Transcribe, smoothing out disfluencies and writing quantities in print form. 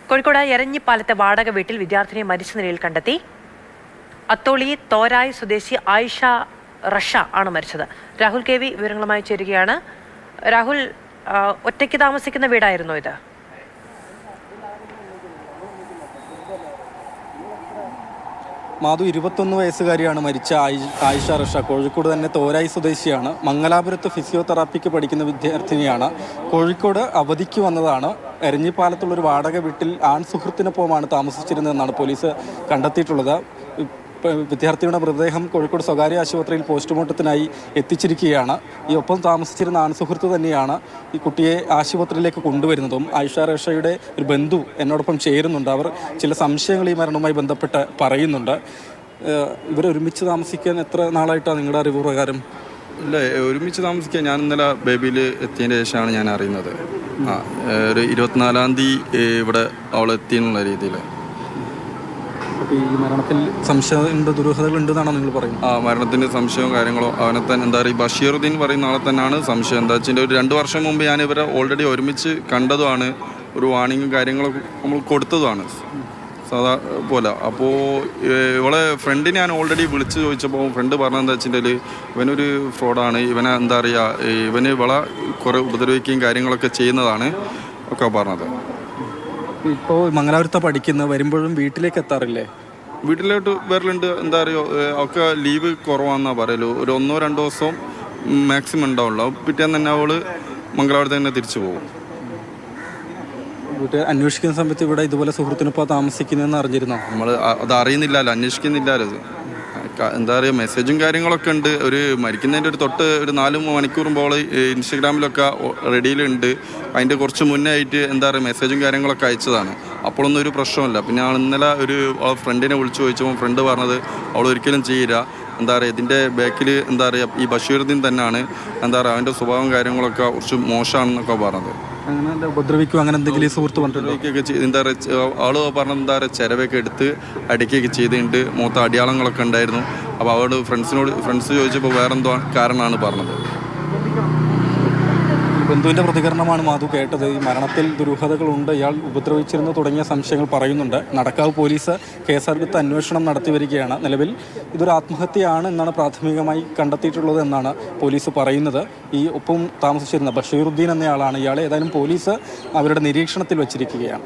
കോഴിക്കോട് എരഞ്ഞിപ്പാലത്തെ വാടക വീട്ടിൽ വിദ്യാർത്ഥിനിയെ മരിച്ച നിലയിൽ കണ്ടെത്തി. അത്തോളി തോരായി സ്വദേശി ആയിഷ റഷ ആണ് മരിച്ചത്. രാഹുൽ കെ വി വിവരങ്ങളുമായി ചേരുകയാണ്. രാഹുൽ, ഒറ്റയ്ക്ക് താമസിക്കുന്ന വീടായിരുന്നോ ഇത്? മാധു 21 വയസ്സുകാരിയാണ് മരിച്ച ആയിഷ റഷ. കോഴിക്കോട് തന്നെ തോരായി സ്വദേശിയാണ്. മംഗലാപുരത്ത് ഫിസിയോതെറാപ്പിക്ക് പഠിക്കുന്ന വിദ്യാർത്ഥിനിയാണ്. കോഴിക്കോട് അവധിക്ക് വന്നതാണ്. എരഞ്ഞിപ്പാലത്തുള്ളൊരു വാടക വീട്ടിൽ ആൺ സുഹൃത്തിനൊപ്പമാണ് താമസിച്ചിരുന്നതെന്നാണ് പോലീസ് കണ്ടെത്തിയിട്ടുള്ളത്. വിദ്യാർത്ഥിയുടെ മൃതദേഹം കോഴിക്കോട് സ്വകാര്യ ആശുപത്രിയിൽ പോസ്റ്റ്മോർട്ടത്തിനായി എത്തിച്ചിരിക്കുകയാണ്. ഈ ഒപ്പം താമസിച്ചിരുന്ന ആൺസുഹൃത്ത് തന്നെയാണ് ഈ കുട്ടിയെ ആശുപത്രിയിലേക്ക് കൊണ്ടുവരുന്നതും. ആയിഷ റഷയുടെ ഒരു ബന്ധു എന്നോടൊപ്പം ചേരുന്നുണ്ട്. അവർ ചില സംശയങ്ങൾ ഈ മരണവുമായി ബന്ധപ്പെട്ട് പറയുന്നുണ്ട്. ഇവരൊരുമിച്ച് താമസിക്കാൻ എത്ര നാളായിട്ടാണ് നിങ്ങളുടെ അറിവ് പ്രകാരം? ഇല്ല, ഒരുമിച്ച് താമസിക്കാൻ ഞാൻ ഇന്നലെ ബേബിയിൽ എത്തിയതിന് ശേഷമാണ് ഞാൻ അറിയുന്നത്. ഒരു 24-ാം തീയതി ഇവിടെ അവൾ എത്തിയെന്നുള്ള രീതിയിൽ. ഈ മരണത്തിൽ സംശയമുണ്ട്, ദുരൂഹതകളുണ്ടെന്നാണോ നിങ്ങൾ പറയുന്നത്? മരണത്തിൻ്റെ സംശയവും കാര്യങ്ങളോ അവനെ തന്നെ എന്താ പറയുക, ബഷീറുദ്ദീൻ പറയുന്ന ആളെ തന്നെയാണ് സംശയം. എന്താ വെച്ചാൽ ഒരു 2 വർഷം മുമ്പ് ഞാൻ ഇവരെ ഓൾറെഡി ഒരുമിച്ച് കണ്ടതുമാണ്. ഒരു വാണിങ്ങും കാര്യങ്ങളൊക്കെ നമ്മൾ കൊടുത്തതുമാണ് സാധാ പോലെ. അപ്പോൾ ഇവളെ ഫ്രണ്ടിനെ ഞാൻ ഓൾറെഡി വിളിച്ച് ചോദിച്ചപ്പോൾ ഫ്രണ്ട് പറഞ്ഞതെന്താ വെച്ചിട്ടുണ്ടെങ്കിൽ ഇവനൊരു ഫ്രോഡാണ്, ഇവനെ എന്താ പറയുക, ഇവന് ഇവളെ കുറേ ഉപദ്രവിക്കുകയും കാര്യങ്ങളൊക്കെ ചെയ്യുന്നതാണ് ഒക്കെ പറഞ്ഞത്. ഇപ്പോൾ മംഗലാപുരത്ത് പഠിക്കുന്ന വരുമ്പോഴും വീട്ടിലേക്ക് എത്താറില്ലേ? വീട്ടിലോട്ട് വരലുണ്ട്. എന്താ പറയുക, ഒക്കെ ലീവ് കുറവാണെന്നാണ് പറയലു. ഒരു 1-2 ദിവസം മാക്സിമം ഉണ്ടാവുള്ളൂ. പിറ്റേന്ന് തന്നെ അവൾ മംഗലാപുരത്ത് തന്നെ തിരിച്ചു പോകും. വീട്ടിൽ അന്വേഷിക്കുന്ന സമയത്ത് ഇവിടെ ഇതുപോലെ സുഹൃത്തിനൊപ്പം താമസിക്കുന്നതെന്ന് അറിഞ്ഞിരുന്നോ? നമ്മൾ അത് അറിയുന്നില്ലല്ലോ, അന്വേഷിക്കുന്നില്ലല്ലോ. എന്താ പറയുക, മെസ്സേജും കാര്യങ്ങളൊക്കെ ഉണ്ട്. ഒരു മരിക്കുന്നതിൻ്റെ ഒരു 4 മണിക്കൂർ മുമ്പ് ഇൻസ്റ്റഗ്രാമിലൊക്കെ റെഡിയിലുണ്ട്. അതിൻ്റെ കുറച്ച് മുന്നേ ആയിട്ട് എന്താ പറയുക മെസ്സേജും കാര്യങ്ങളൊക്കെ അയച്ചതാണ്. അപ്പോഴൊന്നും ഒരു പ്രശ്നമില്ല. പിന്നെ ഇന്നലെ ഒരു ഫ്രണ്ടിനെ വിളിച്ചു ചോദിച്ചപ്പോൾ ഫ്രണ്ട് പറഞ്ഞത് അവൾ ഒരിക്കലും ചെയ്യില്ല, എന്താ പറയുക ഇതിൻ്റെ ബാക്കിൽ എന്താ പറയുക ഈ ബഷീറുദ്ദീൻ തന്നെയാണ്, എന്താ പറയുക അവൻ്റെ സ്വഭാവം കാര്യങ്ങളൊക്കെ കുറച്ച് മോശമാണെന്നൊക്കെ പറഞ്ഞത്. അങ്ങനെ ഉപദ്രവിക്കും അങ്ങനെ എന്തെങ്കിലും സുഹൃത്ത് പറഞ്ഞിട്ടൊക്കെ എന്താ പറയുക ആള് പറഞ്ഞത് എന്താ പറയുക ചിലവൊക്കെ എടുത്ത് അടിക്കുകയൊക്കെ ചെയ്തിട്ടുണ്ട്. മൊത്തം അടിയാളങ്ങളൊക്കെ ഉണ്ടായിരുന്നു. അപ്പോൾ അവരോട് ഫ്രണ്ട്സ് ചോദിച്ചപ്പോൾ വേറെന്തോ കാരണമാണ് പറഞ്ഞത്. ബന്ധുവിൻ്റെ പ്രതികരണമാണ് മാധു കേട്ടത്. ഈ മരണത്തിൽ ദുരൂഹതകളുണ്ട്, ഇയാൾ ഉപദ്രവിച്ചിരുന്നു തുടങ്ങിയ സംശയങ്ങൾ പറയുന്നുണ്ട്. നടക്കാവ് പോലീസ് കേസെടുത്ത് അന്വേഷണം നടത്തി വരികയാണ്. നിലവിൽ ഇതൊരു ആത്മഹത്യയാണ് എന്നാണ് പ്രാഥമികമായി കണ്ടെത്തിയിട്ടുള്ളത് എന്നാണ് പോലീസ് പറയുന്നത്. ഈ ഒപ്പം താമസിച്ചിരുന്ന ബഷീറുദ്ദീൻ എന്നയാളാണ് ഇയാളെ. ഏതായാലും പോലീസ് അവരുടെ നിരീക്ഷണത്തിൽ വച്ചിരിക്കുകയാണ്.